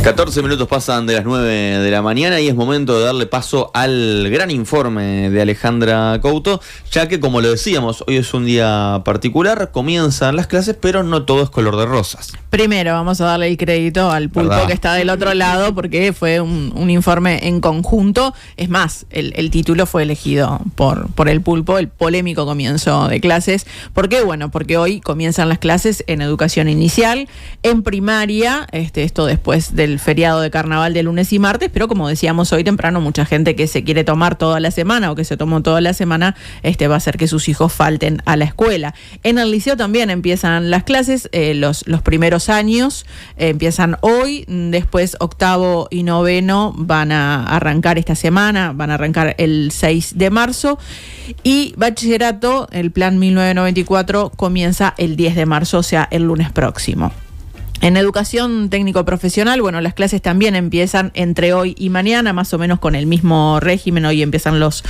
14 minutos pasan de las 9 de la mañana y es momento de darle paso al gran informe de Alejandra Couto, ya que, como lo decíamos, hoy es un día particular, comienzan las clases, pero no todo es color de rosas. Primero vamos a darle el crédito al Pulpo, ¿verdad?, que está del otro lado, porque fue un informe en conjunto. Es más, el título fue elegido por el Pulpo, el polémico comienzo de clases. ¿Por qué? Bueno, porque hoy comienzan las clases en educación inicial, en primaria, esto después del feriado de carnaval de lunes y martes, pero como decíamos hoy temprano, mucha gente que se quiere tomar toda la semana o que se tomó toda la semana, va a hacer que sus hijos falten a la escuela. En el liceo también empiezan las clases, los primeros años empiezan hoy, después octavo y noveno van a arrancar esta semana, van a arrancar el 6 de marzo, y bachillerato, el plan 1994, comienza el 10 de marzo, o sea, el lunes próximo. En educación técnico-profesional, bueno, las clases también empiezan entre hoy y mañana, más o menos con el mismo régimen. Hoy empiezan los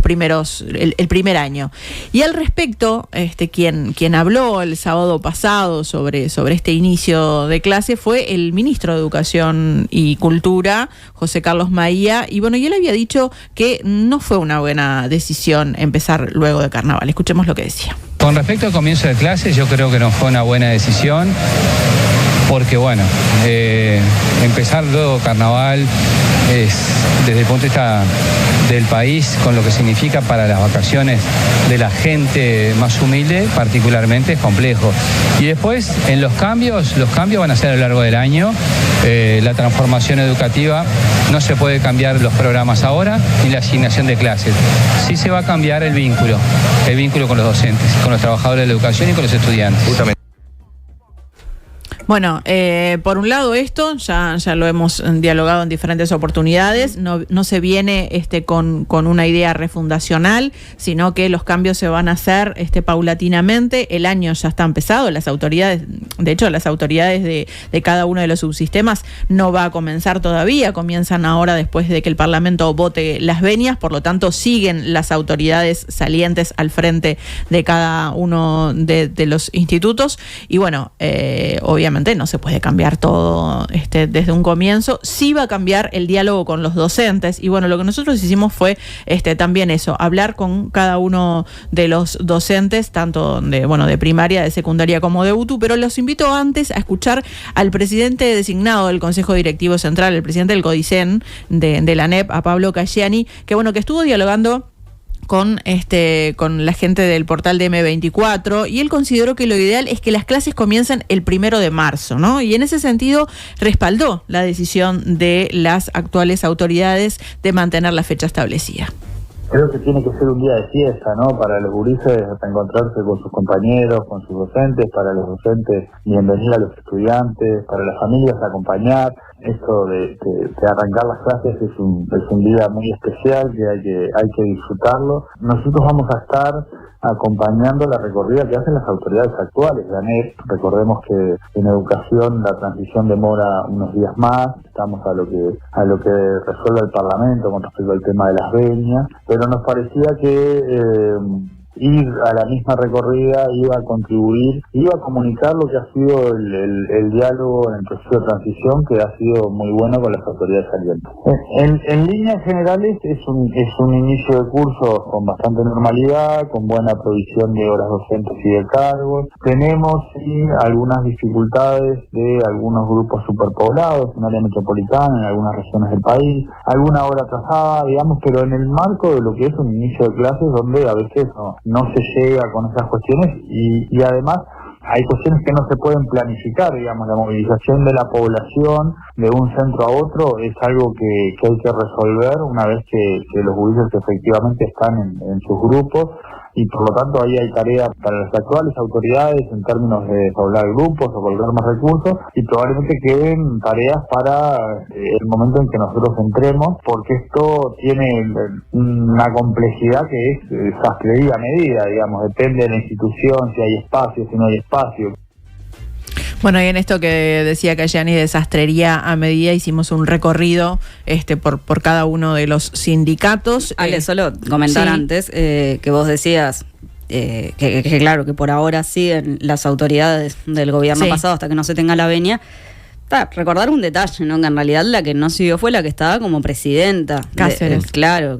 primeros, el primer año. Y al respecto, quien habló el sábado pasado sobre este inicio de clase fue el ministro de Educación y Cultura, José Carlos Maía, y bueno, y él había dicho que no fue una buena decisión empezar luego de carnaval. Escuchemos lo que decía. Con respecto al comienzo de clases, yo creo que no fue una buena decisión. Porque bueno, empezar luego carnaval es, desde el punto de vista del país, con lo que significa para las vacaciones de la gente más humilde, particularmente es complejo. Y después, en los cambios van a ser a lo largo del año. La transformación educativa, no se puede cambiar los programas ahora, ni la asignación de clases. Sí se va a cambiar el vínculo con los docentes, con los trabajadores de la educación y con los estudiantes. Justamente. Bueno, por un lado esto, ya lo hemos dialogado en diferentes oportunidades, no se viene con una idea refundacional, sino que los cambios se van a hacer paulatinamente. El año ya está empezado, las autoridades de cada uno de los subsistemas no va a comenzar todavía, comienzan ahora después de que el Parlamento vote las venias, por lo tanto siguen las autoridades salientes al frente de cada uno de los institutos, y bueno, obviamente no se puede cambiar todo desde un comienzo. Sí va a cambiar el diálogo con los docentes, y bueno, lo que nosotros hicimos fue también eso, hablar con cada uno de los docentes, tanto de primaria, de secundaria como de UTU, pero los invito antes a escuchar al presidente designado del Consejo Directivo Central, el presidente del CODICEN de la ANEP, a Pablo Cayani, que estuvo dialogando con la gente del portal de M24, y él consideró que lo ideal es que las clases comiencen el 1 de marzo, ¿no? Y en ese sentido respaldó la decisión de las actuales autoridades de mantener la fecha establecida. Creo que tiene que ser un día de fiesta, ¿no? Para los gurises, reencontrarse con sus compañeros, con sus docentes, para los docentes bienvenir a los estudiantes, para las familias acompañar. Esto de arrancar las clases es un día muy especial que hay que disfrutarlo. Nosotros vamos a estar acompañando la recorrida que hacen las autoridades actuales de ANEP. Recordemos que en educación la transición demora unos días más, estamos a lo que resuelve el Parlamento con respecto al tema de las venias, pero nos parecía que ir a la misma recorrida iba a contribuir, iba a comunicar lo que ha sido el diálogo en el proceso de transición, que ha sido muy bueno con las autoridades salientes. En líneas generales es un inicio de curso con bastante normalidad, con buena provisión de horas docentes y de cargos. Tenemos sí algunas dificultades de algunos grupos superpoblados en área metropolitana, en algunas regiones del país, alguna hora atrasada, digamos, pero en el marco de lo que es un inicio de clases donde a veces no se llega con esas cuestiones y además hay cuestiones que no se pueden planificar, digamos, la movilización de la población de un centro a otro es algo que hay que resolver una vez que los gurises efectivamente están en sus grupos, y por lo tanto ahí hay tarea para las actuales autoridades en términos de poblar grupos o volver más recursos, y probablemente queden tareas para el momento en que nosotros entremos, porque esto tiene una complejidad que es sastrería a medida, digamos, depende de la institución, si hay espacio, si no hay espacio. Bueno, y en esto que decía Cayani de sastrería a medida, hicimos un recorrido por cada uno de los sindicatos. Ale, solo comentar antes que vos decías, que claro, que por ahora siguen las autoridades del gobierno pasado hasta que no se tenga la venia. Recordar un detalle, ¿no? Que en realidad la que no siguió fue la que estaba como presidenta. Cáceres. Claro.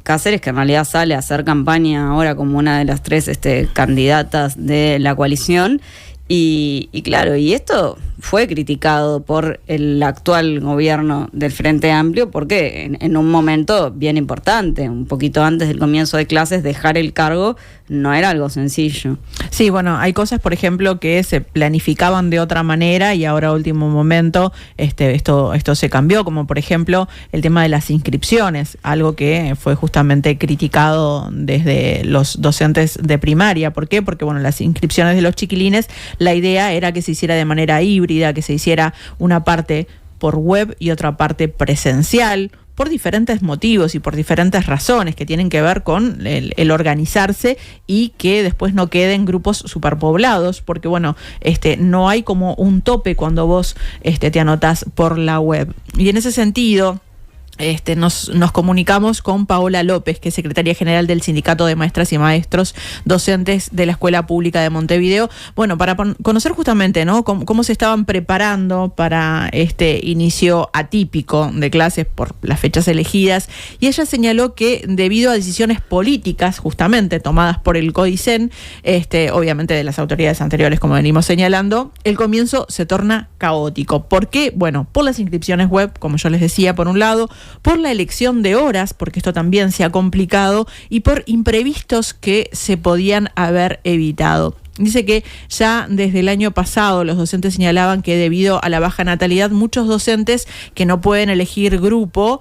Cáceres, que en realidad sale a hacer campaña ahora como una de las 3 candidatas de la coalición. Y claro, y esto fue criticado por el actual gobierno del Frente Amplio porque en un momento bien importante, un poquito antes del comienzo de clases, dejar el cargo no era algo sencillo. Sí, bueno, hay cosas, por ejemplo, que se planificaban de otra manera y ahora a último momento esto se cambió, como por ejemplo el tema de las inscripciones, algo que fue justamente criticado desde los docentes de primaria. ¿Por qué? Porque bueno, las inscripciones de los chiquilines, la idea era que se hiciera de manera híbrida, que se hiciera una parte por web y otra parte presencial, por diferentes motivos y por diferentes razones que tienen que ver con el organizarse y que después no queden grupos superpoblados, porque bueno, no hay como un tope cuando vos te anotás por la web. Y en ese sentido, nos comunicamos con Paola López, que es secretaria general del Sindicato de Maestras y Maestros Docentes de la Escuela Pública de Montevideo, bueno, para conocer justamente, ¿no?, cómo se estaban preparando para este inicio atípico de clases por las fechas elegidas, y ella señaló que debido a decisiones políticas justamente tomadas por el CODICEN, obviamente de las autoridades anteriores, como venimos señalando, el comienzo se torna caótico. ¿Por qué? Bueno, por las inscripciones web, como yo les decía, por un lado, por la elección de horas, porque esto también se ha complicado, y por imprevistos que se podían haber evitado. Dice que ya desde el año pasado los docentes señalaban que debido a la baja natalidad, muchos docentes que no pueden elegir grupo,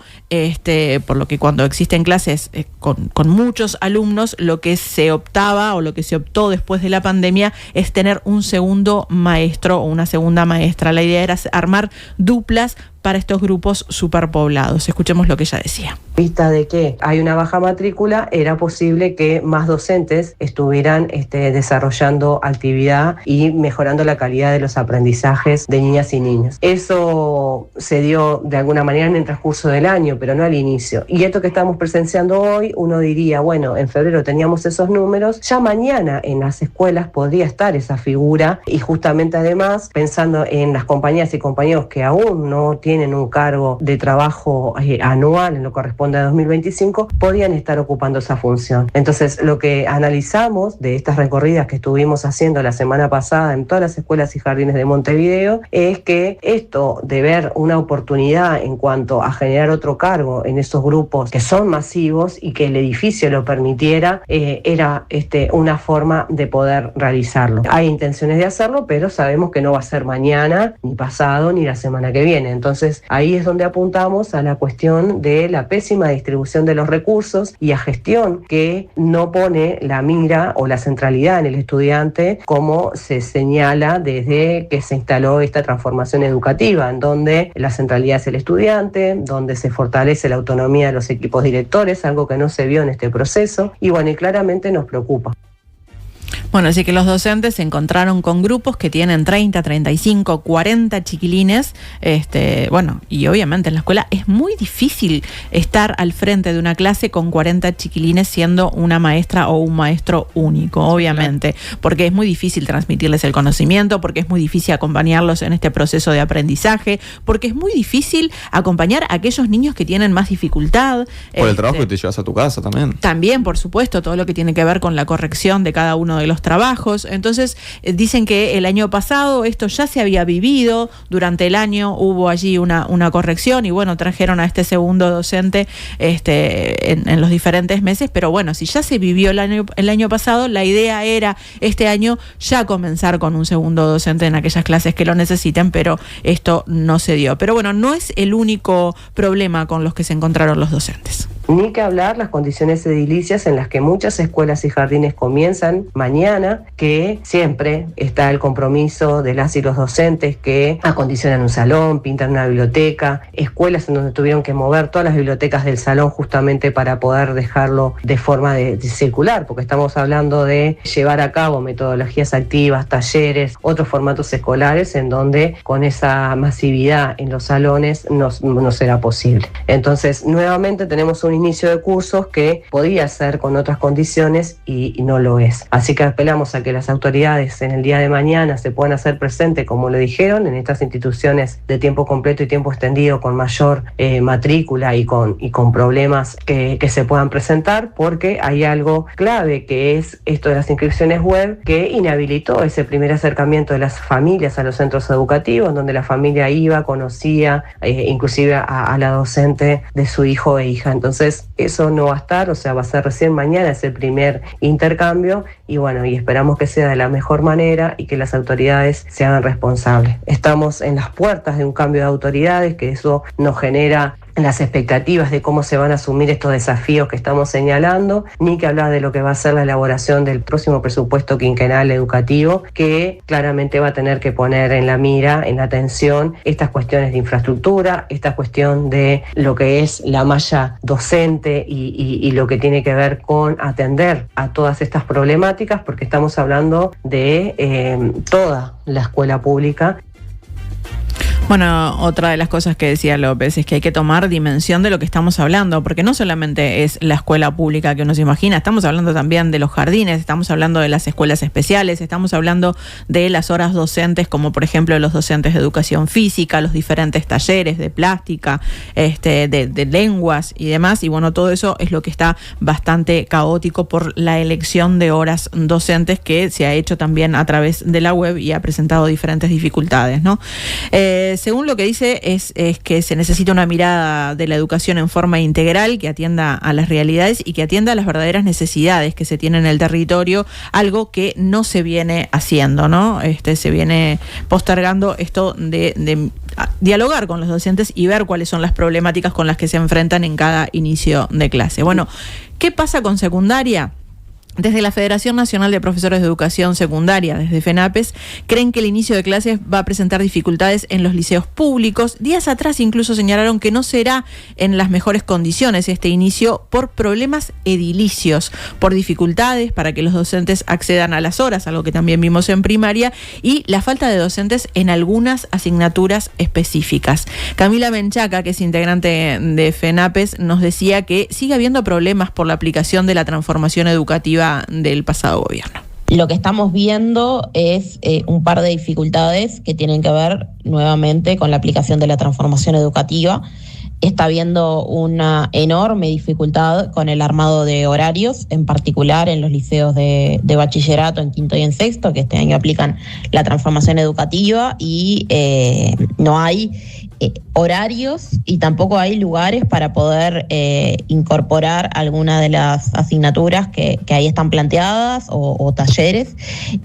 por lo que cuando existen clases con muchos alumnos, lo que se optaba o lo que se optó después de la pandemia es tener un segundo maestro o una segunda maestra. La idea era armar duplas para estos grupos superpoblados. Escuchemos lo que ella decía. Vista de que hay una baja matrícula, era posible que más docentes estuvieran desarrollando actividad y mejorando la calidad de los aprendizajes de niñas y niños. Eso se dio de alguna manera en el transcurso del año, pero no al inicio. Y esto que estamos presenciando hoy, uno diría, bueno, en febrero teníamos esos números, ya mañana en las escuelas podría estar esa figura, y justamente además, pensando en las compañeras y compañeros que aún no tienen un cargo de trabajo anual en lo que corresponde a 2025, podían estar ocupando esa función. Entonces, lo que analizamos de estas recorridas que estuvimos haciendo la semana pasada en todas las escuelas y jardines de Montevideo es que esto de ver una oportunidad en cuanto a generar otro cargo en esos grupos que son masivos y que el edificio lo permitiera, era una forma de poder realizarlo. Hay intenciones de hacerlo, pero sabemos que no va a ser mañana, ni pasado, ni la semana que viene. Entonces, ahí es donde apuntamos a la cuestión de la pésima distribución de los recursos y a gestión que no pone la mira o la centralidad en el estudiante, como se señala desde que se instaló esta transformación educativa, en donde la centralidad es el estudiante, donde se fortalece la autonomía de los equipos directores, algo que no se vio en este proceso, y bueno, y claramente nos preocupa. Bueno, así que los docentes se encontraron con grupos que tienen 30, 35, 40 chiquilines, y obviamente en la escuela es muy difícil estar al frente de una clase con 40 chiquilines siendo una maestra o un maestro único, obviamente, porque es muy difícil transmitirles el conocimiento, porque es muy difícil acompañarlos en este proceso de aprendizaje, porque es muy difícil acompañar a aquellos niños que tienen más dificultad. Por el trabajo que te llevas a tu casa también. También, por supuesto, todo lo que tiene que ver con la corrección de cada uno de los trabajos. Entonces dicen que el año pasado esto ya se había vivido, durante el año hubo allí una corrección y bueno, trajeron a este segundo docente en los diferentes meses, pero bueno, si ya se vivió el año pasado, la idea era este año ya comenzar con un segundo docente en aquellas clases que lo necesiten, pero esto no se dio. Pero bueno, no es el único problema con los que se encontraron los docentes. Ni que hablar las condiciones edilicias en las que muchas escuelas y jardines comienzan mañana, que siempre está el compromiso de las y los docentes que acondicionan un salón, pintan una biblioteca, escuelas en donde tuvieron que mover todas las bibliotecas del salón justamente para poder dejarlo de forma de circular, porque estamos hablando de llevar a cabo metodologías activas, talleres, otros formatos escolares en donde con esa masividad en los salones no será posible. Entonces, nuevamente tenemos un inicio de cursos que podía ser con otras condiciones y no lo es. Así que apelamos a que las autoridades en el día de mañana se puedan hacer presentes, como lo dijeron, en estas instituciones de tiempo completo y tiempo extendido con mayor matrícula y con problemas que se puedan presentar, porque hay algo clave que es esto de las inscripciones web que inhabilitó ese primer acercamiento de las familias a los centros educativos, donde la familia iba, conocía inclusive a la docente de su hijo e hija. Entonces eso no va a estar, o sea, va a ser recién mañana ese primer intercambio y bueno, y esperamos que sea de la mejor manera y que las autoridades se hagan responsables. Estamos en las puertas de un cambio de autoridades, que eso nos genera las expectativas de cómo se van a asumir estos desafíos que estamos señalando, ni que hablar de lo que va a ser la elaboración del próximo presupuesto quinquenal educativo, que claramente va a tener que poner en la mira, en la atención, estas cuestiones de infraestructura, esta cuestión de lo que es la malla docente y lo que tiene que ver con atender a todas estas problemáticas, porque estamos hablando de toda la escuela pública. Bueno, otra de las cosas que decía López es que hay que tomar dimensión de lo que estamos hablando, porque no solamente es la escuela pública que uno se imagina, estamos hablando también de los jardines, estamos hablando de las escuelas especiales, estamos hablando de las horas docentes, como por ejemplo los docentes de educación física, los diferentes talleres de plástica, de lenguas y demás, y bueno, todo eso es lo que está bastante caótico por la elección de horas docentes que se ha hecho también a través de la web y ha presentado diferentes dificultades, ¿no? Según lo que dice es que se necesita una mirada de la educación en forma integral que atienda a las realidades y que atienda a las verdaderas necesidades que se tienen en el territorio, algo que no se viene haciendo, ¿no? Se viene postergando esto de dialogar con los docentes y ver cuáles son las problemáticas con las que se enfrentan en cada inicio de clase. Bueno, ¿qué pasa con secundaria? Desde la Federación Nacional de Profesores de Educación Secundaria, desde FENAPES, creen que el inicio de clases va a presentar dificultades en los liceos públicos. Días atrás incluso señalaron que no será en las mejores condiciones este inicio por problemas edilicios, por dificultades para que los docentes accedan a las horas, algo que también vimos en primaria, y la falta de docentes en algunas asignaturas específicas. Camila Menchaca, que es integrante de FENAPES, nos decía que sigue habiendo problemas por la aplicación de la transformación educativa del pasado gobierno. Lo que estamos viendo es un par de dificultades que tienen que ver nuevamente con la aplicación de la transformación educativa. Está habiendo una enorme dificultad con el armado de horarios, en particular en los liceos de bachillerato en quinto y en sexto, que este año aplican la transformación educativa y no hay horarios y tampoco hay lugares para poder incorporar alguna de las asignaturas que ahí están planteadas o talleres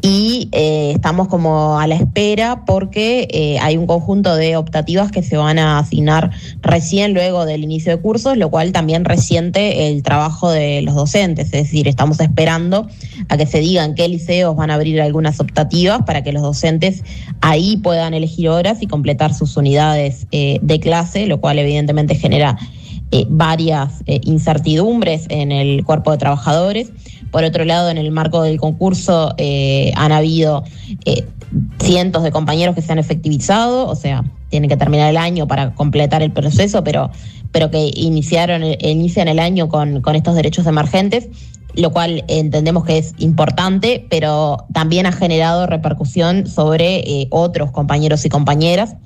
y estamos como a la espera porque hay un conjunto de optativas que se van a asignar recién luego del inicio de cursos, lo cual también resiente el trabajo de los docentes, es decir, estamos esperando a que se digan qué liceos van a abrir algunas optativas para que los docentes ahí puedan elegir horas y completar sus unidades de clase, lo cual evidentemente genera varias incertidumbres en el cuerpo de trabajadores. Por otro lado, en el marco del concurso han habido cientos de compañeros que se han efectivizado, o sea, tienen que terminar el año para completar el proceso, pero que inician el año con estos derechos emergentes, lo cual entendemos que es importante, pero también ha generado repercusión sobre otros compañeros y compañeras.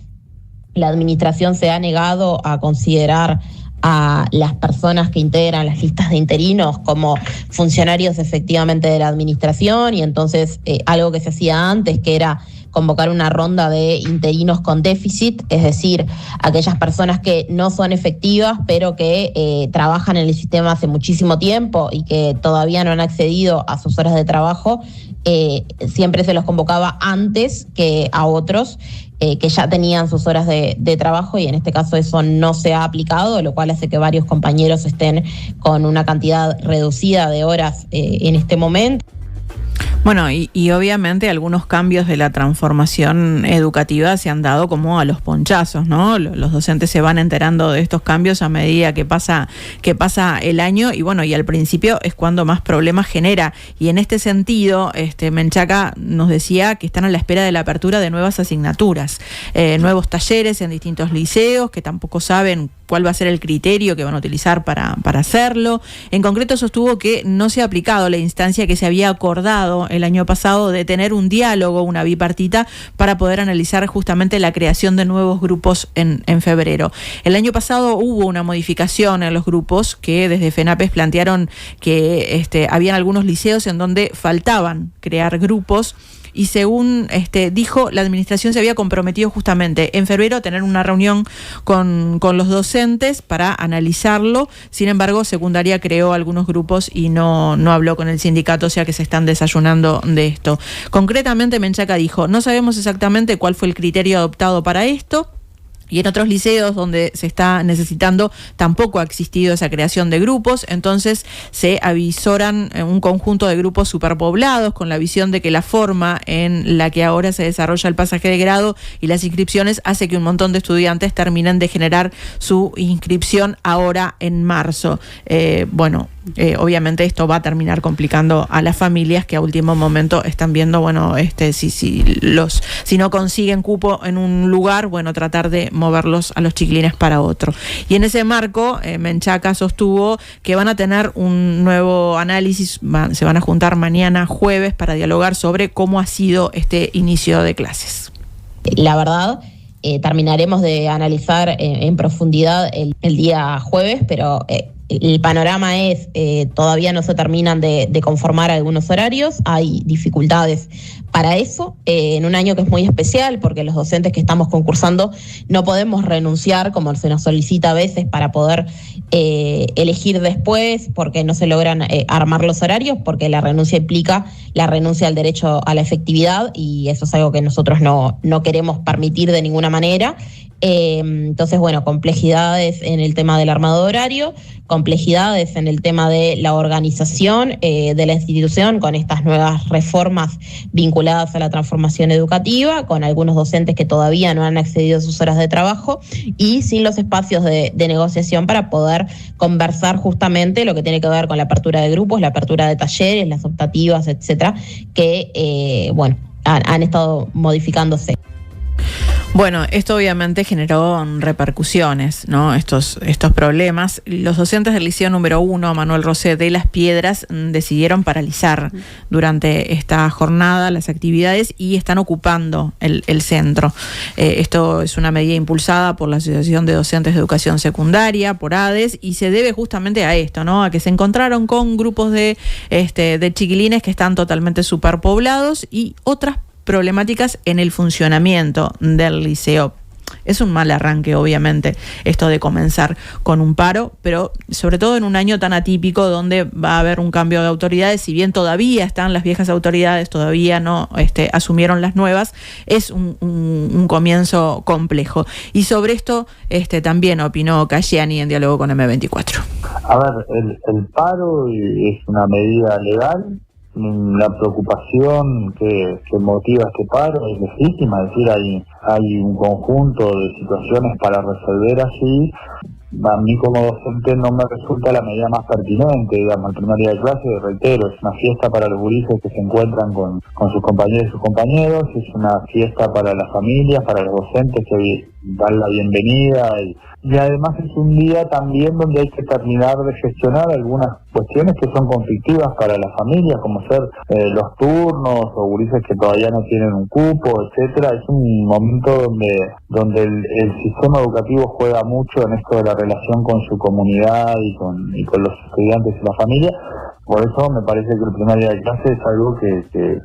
La administración se ha negado a considerar a las personas que integran las listas de interinos como funcionarios efectivamente de la administración y entonces algo que se hacía antes, que era convocar una ronda de interinos con déficit, es decir, aquellas personas que no son efectivas pero que trabajan en el sistema hace muchísimo tiempo y que todavía no han accedido a sus horas de trabajo, siempre se los convocaba antes que a otros que ya tenían sus horas de trabajo y en este caso eso no se ha aplicado, lo cual hace que varios compañeros estén con una cantidad reducida de horas en este momento. Bueno, y obviamente algunos cambios de la transformación educativa se han dado como a los ponchazos, ¿no? Los docentes se van enterando de estos cambios a medida que pasa el año y bueno, y al principio es cuando más problemas genera. Y en este sentido, Menchaca nos decía que están a la espera de la apertura de nuevas asignaturas, nuevos talleres en distintos liceos que tampoco saben cuál va a ser el criterio que van a utilizar para hacerlo. En concreto sostuvo que no se ha aplicado la instancia que se había acordado el año pasado de tener un diálogo, una bipartita, para poder analizar justamente la creación de nuevos grupos en febrero. El año pasado hubo una modificación en los grupos que desde FENAPES plantearon que habían algunos liceos en donde faltaban crear grupos. Y según dijo, la administración se había comprometido justamente en febrero a tener una reunión con los docentes para analizarlo. Sin embargo, secundaria creó algunos grupos y no habló con el sindicato, o sea que se están desayunando de esto. Concretamente, Menchaca dijo, no sabemos exactamente cuál fue el criterio adoptado para esto. Y en otros liceos donde se está necesitando tampoco ha existido esa creación de grupos, entonces se avisoran un conjunto de grupos superpoblados con la visión de que la forma en la que ahora se desarrolla el pasaje de grado y las inscripciones hace que un montón de estudiantes terminen de generar su inscripción ahora en marzo. Obviamente esto va a terminar complicando a las familias que a último momento están viendo, si no consiguen cupo en un lugar, tratar de moverlos a los chiquilines para otro. Y en ese marco, Menchaca sostuvo que van a tener un nuevo análisis, se van a juntar mañana jueves para dialogar sobre cómo ha sido este inicio de clases. La verdad, terminaremos de analizar en profundidad el día jueves, pero el panorama es, todavía no se terminan de conformar algunos horarios, hay dificultades para eso, en un año que es muy especial, porque los docentes que estamos concursando no podemos renunciar, como se nos solicita a veces, para poder elegir después, porque no se logran armar los horarios, porque la renuncia implica la renuncia al derecho a la efectividad, y eso es algo que nosotros no queremos permitir de ninguna manera. Entonces, complejidades en el tema del armado horario, complejidades en el tema de la organización de la institución con estas nuevas reformas vinculadas a la transformación educativa, con algunos docentes que todavía no han accedido a sus horas de trabajo y sin los espacios de negociación para poder conversar justamente lo que tiene que ver con la apertura de grupos, la apertura de talleres, las optativas, etcétera, que han estado modificándose. Bueno, esto obviamente generó repercusiones, ¿no? Estos problemas. Los docentes del Liceo número 1, Manuel Rosé de Las Piedras, decidieron paralizar durante esta jornada las actividades y están ocupando el centro. Esto es una medida impulsada por la Asociación de Docentes de Educación Secundaria, por ADES, y se debe justamente a esto, ¿no? A que se encontraron con grupos de chiquilines que están totalmente superpoblados y otras problemáticas en el funcionamiento del liceo. Es un mal arranque, obviamente, esto de comenzar con un paro, pero sobre todo en un año tan atípico donde va a haber un cambio de autoridades. Si bien todavía están las viejas autoridades, todavía no asumieron las nuevas, es un comienzo complejo. Y sobre esto también opinó Casciani en diálogo con M24. A ver, el paro es una medida legal. La preocupación que motiva este paro es legítima, es decir, hay un conjunto de situaciones para resolver así. A mí como docente no me resulta la medida más pertinente, digamos, el primer día de clase, reitero, es una fiesta para los gurises que se encuentran con sus compañeros y sus compañeros, es una fiesta para las familias, para los docentes que dan la bienvenida y además es un día también donde hay que terminar de gestionar algunas cuestiones que son conflictivas para las familias, como ser los turnos o gurises que todavía no tienen un cupo, etcétera. Es un momento donde el sistema educativo juega mucho en esto de la relación con su comunidad y con los estudiantes y la familia. Por eso me parece que el primer día de clase es algo que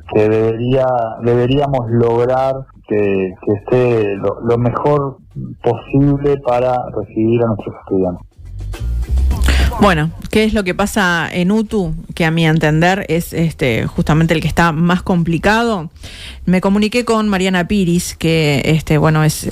deberíamos lograr que esté lo mejor posible para recibir a nuestros estudiantes. Bueno, ¿qué es lo que pasa en UTU? Que a mi entender es justamente el que está más complicado. Me comuniqué con Mariana Piris, que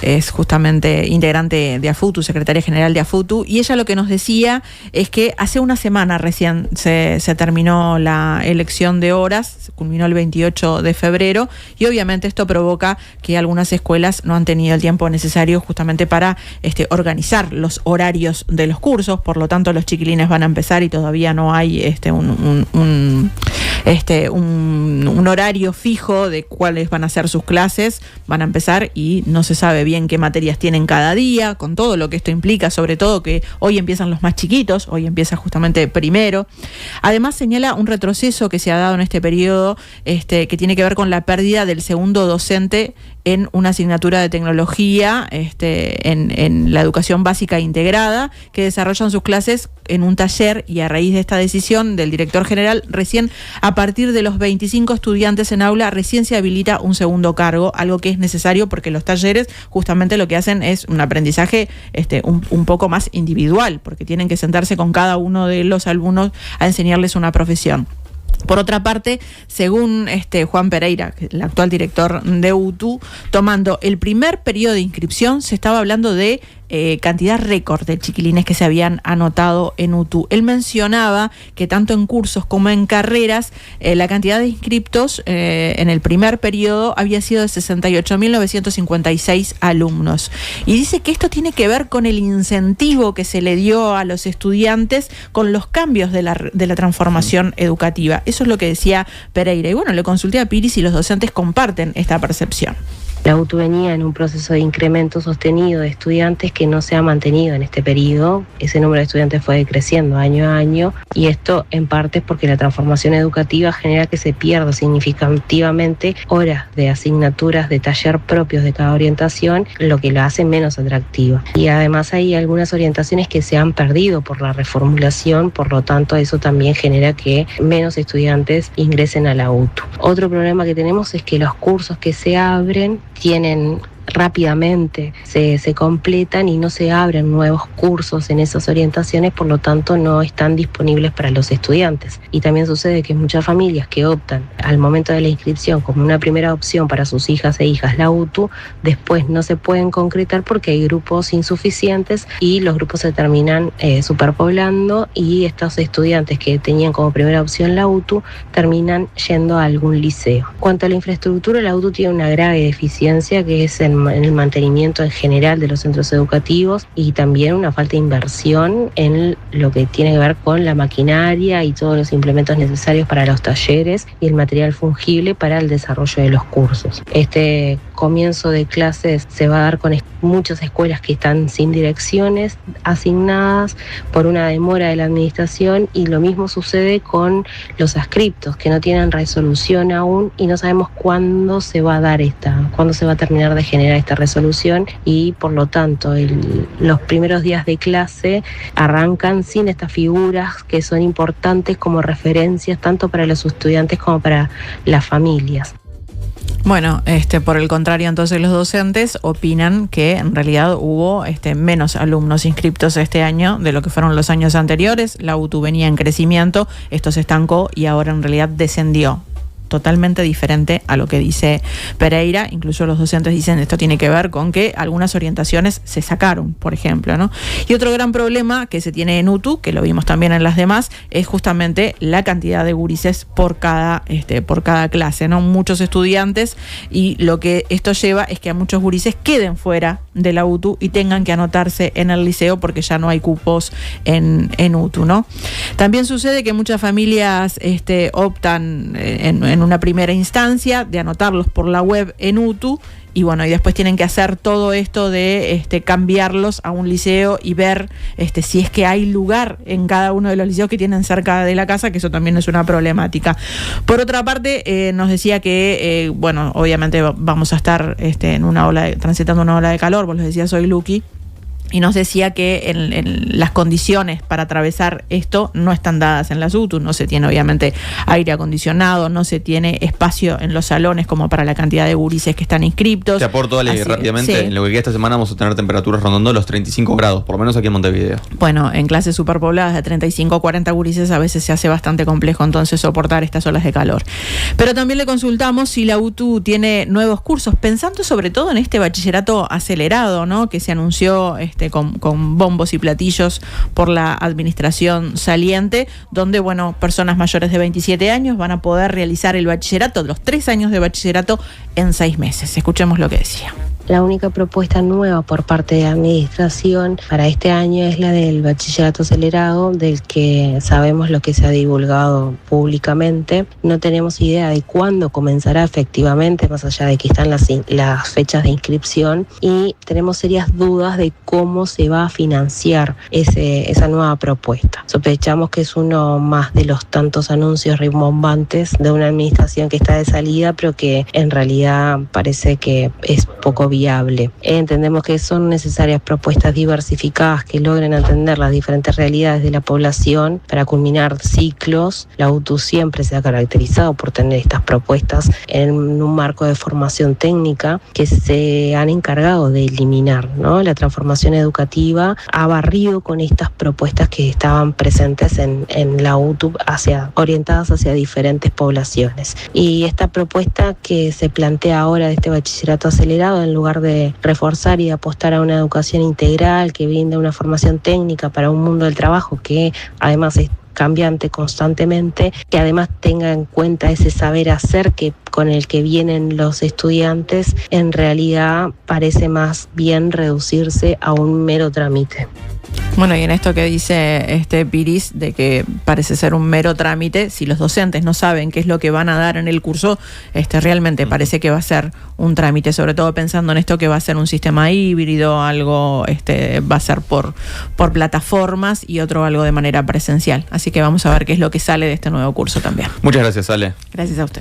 es justamente integrante de AFUTU, secretaria general de AFUTU, y ella lo que nos decía es que hace una semana recién se terminó la elección de horas, se culminó el 28 de febrero, y obviamente esto provoca que algunas escuelas no han tenido el tiempo necesario justamente para organizar los horarios de los cursos, por lo tanto los chiquilines van a empezar y todavía no hay un horario fijo de cuáles van a ser sus clases, van a empezar y no se sabe bien qué materias tienen cada día, con todo lo que esto implica, sobre todo que hoy empiezan los más chiquitos, hoy empieza justamente primero. Además señala un retroceso que se ha dado en este periodo, que tiene que ver con la pérdida del segundo docente en una asignatura de tecnología en la educación básica integrada, que desarrollan sus clases en un taller, y a raíz de esta decisión del director general, recién a partir de los 25 estudiantes en aula, recién se habilita un segundo cargo, algo que es necesario porque los talleres justamente lo que hacen es un aprendizaje un poco más individual, porque tienen que sentarse con cada uno de los alumnos a enseñarles una profesión. Por otra parte, según Juan Pereira, el actual director de UTU, tomando el primer periodo de inscripción, se estaba hablando de cantidad récord de chiquilines que se habían anotado en UTU. Él mencionaba que tanto en cursos como en carreras, la cantidad de inscriptos en el primer periodo había sido de 68.956 alumnos. Y dice que esto tiene que ver con el incentivo que se le dio a los estudiantes con los cambios de la transformación educativa. Eso es lo que decía Pereira. Y bueno, le consulté a Piri si los docentes comparten esta percepción. La UTU venía en un proceso de incremento sostenido de estudiantes que no se ha mantenido en este periodo. Ese número de estudiantes fue decreciendo año a año, y esto en parte es porque la transformación educativa genera que se pierda significativamente horas de asignaturas de taller propios de cada orientación, lo que la hace menos atractiva. Y además hay algunas orientaciones que se han perdido por la reformulación, por lo tanto eso también genera que menos estudiantes ingresen a la UTU. Otro problema que tenemos es que los cursos que se abren tienen rápidamente, se completan y no se abren nuevos cursos en esas orientaciones, por lo tanto no están disponibles para los estudiantes. Y también sucede que muchas familias que optan al momento de la inscripción como una primera opción para sus hijas e hijas la UTU, después no se pueden concretar porque hay grupos insuficientes y los grupos se terminan superpoblando, y estos estudiantes que tenían como primera opción la UTU terminan yendo a algún liceo. En cuanto a la infraestructura, la UTU tiene una grave deficiencia, que es en el mantenimiento en general de los centros educativos, y también una falta de inversión en lo que tiene que ver con la maquinaria y todos los implementos necesarios para los talleres y el material fungible para el desarrollo de los cursos. Este comienzo de clases se va a dar con muchas escuelas que están sin direcciones asignadas por una demora de la administración, y lo mismo sucede con los adscriptos que no tienen resolución aún, y no sabemos cuándo se va a dar cuándo se va a terminar de generar esta resolución, y por lo tanto los primeros días de clase arrancan sin estas figuras que son importantes como referencias tanto para los estudiantes como para las familias. Bueno, por el contrario, entonces los docentes opinan que en realidad hubo menos alumnos inscriptos este año de lo que fueron los años anteriores. La UTU venía en crecimiento, esto se estancó y ahora en realidad descendió. Totalmente diferente a lo que dice Pereira. Incluso los docentes dicen esto tiene que ver con que algunas orientaciones se sacaron, por ejemplo, ¿no? Y otro gran problema que se tiene en UTU, que lo vimos también en las demás, es justamente la cantidad de gurises por cada clase, ¿no? Muchos estudiantes, y lo que esto lleva es que a muchos gurises queden fuera de la UTU y tengan que anotarse en el liceo porque ya no hay cupos en UTU, ¿no? También sucede que muchas familias optan en una primera instancia de anotarlos por la web en UTU, y bueno, y después tienen que hacer todo esto de cambiarlos a un liceo y ver si es que hay lugar en cada uno de los liceos que tienen cerca de la casa, que eso también es una problemática. Por otra parte, nos decía que, bueno, obviamente vamos a estar transitando una ola de calor, vos lo decías hoy, Luqui, y nos decía que en las condiciones para atravesar esto no están dadas en las UTU. No se tiene obviamente aire acondicionado, no se tiene espacio en los salones como para la cantidad de gurises que están inscriptos. Te aporto, Ale, rápidamente. Sí. En lo que queda esta semana vamos a tener temperaturas rondando los 35 grados, por lo menos aquí en Montevideo. Bueno, en clases superpobladas de 35 a 40 gurises a veces se hace bastante complejo entonces soportar estas olas de calor. Pero también le consultamos si la UTU tiene nuevos cursos, pensando sobre todo en este bachillerato acelerado, ¿no? Que se anunció con bombos y platillos por la administración saliente, donde, bueno, personas mayores de 27 años van a poder realizar el bachillerato, los 3 años de bachillerato, en 6 meses. Escuchemos lo que decía. La única propuesta nueva por parte de la administración para este año es la del bachillerato acelerado, del que sabemos lo que se ha divulgado públicamente. No tenemos idea de cuándo comenzará efectivamente, más allá de que están las fechas de inscripción, y tenemos serias dudas de cómo se va a financiar esa nueva propuesta. Sospechamos que es uno más de los tantos anuncios rimbombantes de una administración que está de salida, pero que en realidad parece que es poco viable. Entendemos que son necesarias propuestas diversificadas que logren atender las diferentes realidades de la población para culminar ciclos. La UTU siempre se ha caracterizado por tener estas propuestas en un marco de formación técnica que se han encargado de eliminar, ¿no? La transformación educativa ha barrido con estas propuestas que estaban presentes en la UTU orientadas hacia diferentes poblaciones. Y esta propuesta que se plantea ahora de este bachillerato acelerado, en lugar de reforzar y apostar a una educación integral que brinda una formación técnica para un mundo del trabajo que además es cambiante constantemente, que además tenga en cuenta ese saber hacer con el que vienen los estudiantes, en realidad parece más bien reducirse a un mero trámite. Bueno, y en esto que dice Piris, de que parece ser un mero trámite, si los docentes no saben qué es lo que van a dar en el curso, realmente parece que va a ser un trámite, sobre todo pensando en esto que va a ser un sistema híbrido, algo va a ser por plataformas y otro algo de manera presencial. Así que vamos a ver qué es lo que sale de este nuevo curso también. Muchas gracias, Ale. Gracias a usted.